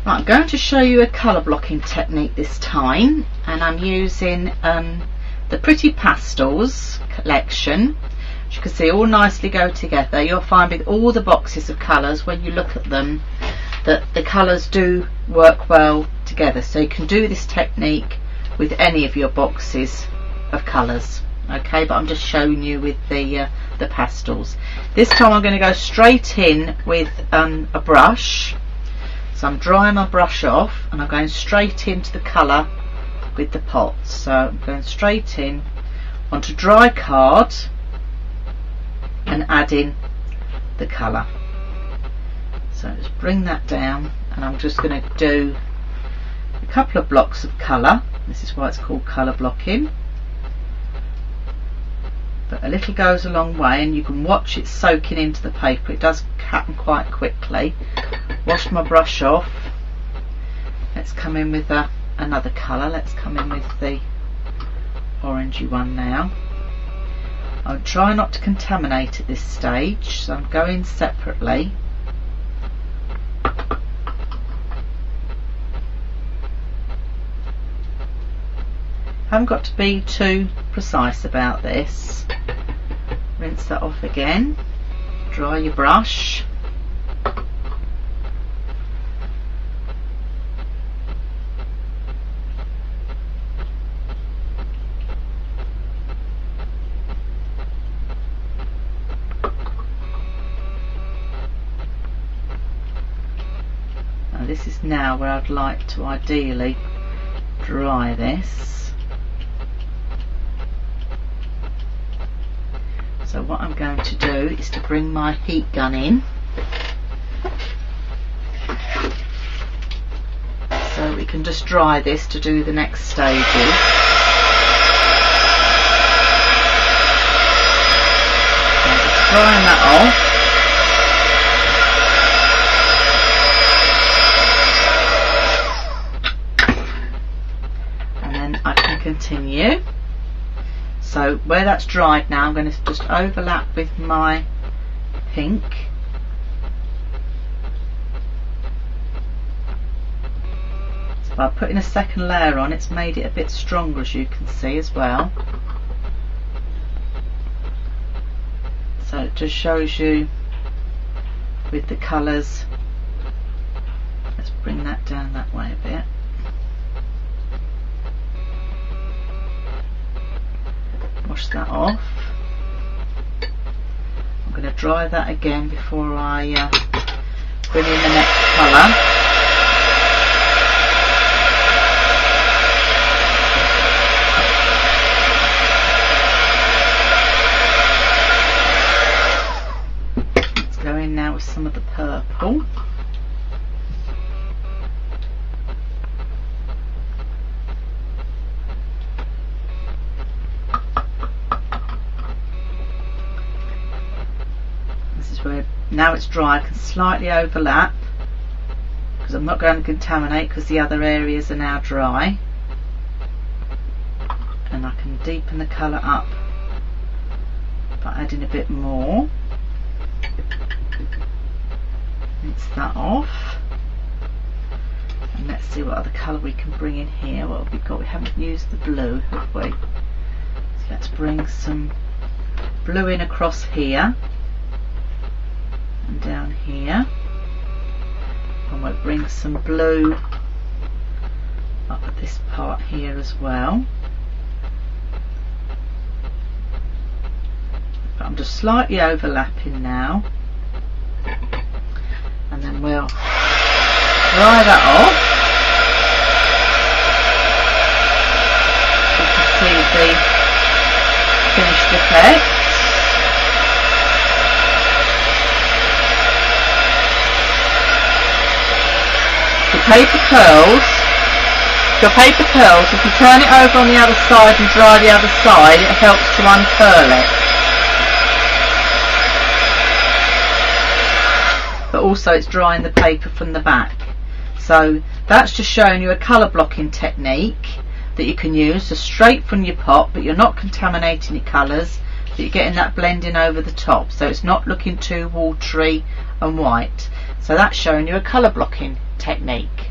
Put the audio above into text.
Right, I'm going to show you a colour blocking technique this time, and I'm using the Pretty Pastels collection. As you can see, all nicely go together. You'll find with all the boxes of colours, when you look at them, that the colours do work well together. So you can do this technique with any of your boxes of colours. Okay, but I'm just showing you with the pastels. This time I'm going to go straight in with a brush. So I'm drying my brush off and I'm going straight into the colour with the pot. So I'm going straight in onto dry card and adding the colour. So just bring that down, and I'm just going to do a couple of blocks of colour. This is why it's called colour blocking. But a little goes a long way, and you can watch it soaking into the paper. It does happen quite quickly. Wash my brush off. Let's come in with another colour. Let's come in with the orangey one now. I'll try not to contaminate at this stage, so I'm going separately. Haven't got to be too precise about this. Rinse that off again. Dry your brush. Now this is now where I'd like to ideally dry this. So what I'm going to do is to bring my heat gun in, so we can just dry this to do the next stages. So just drying that off, and then I can continue. So where that's dried now, I'm going to just overlap with my pink. So by putting a second layer on, it's made it a bit stronger, as you can see as well. So it just shows you with the colours. Let's bring that down that way a bit. Wash that off. I'm going to dry that again before I bring in the next colour. Let's go in now with some of the purple. Where now it's dry, I can slightly overlap because I'm not going to contaminate, because the other areas are now dry, and I can deepen the colour up by adding a bit more. Rinse that off, and let's see what other colour we can bring in here. What have we got? We haven't used the blue, have we? So let's bring some blue in across here and down here, and we'll bring some blue up at this part here as well. But I'm just slightly overlapping now, and then we'll dry that off. You can see the finished effect. Paper curls, your paper curls, if you turn it over on the other side and dry the other side, it helps to uncurl it. But also it's drying the paper from the back. So that's just showing you a colour blocking technique that you can use, so straight from your pot, but you're not contaminating your colours, but you're getting that blending over the top, so it's not looking too watery and white. So that's showing you a colour blocking technique.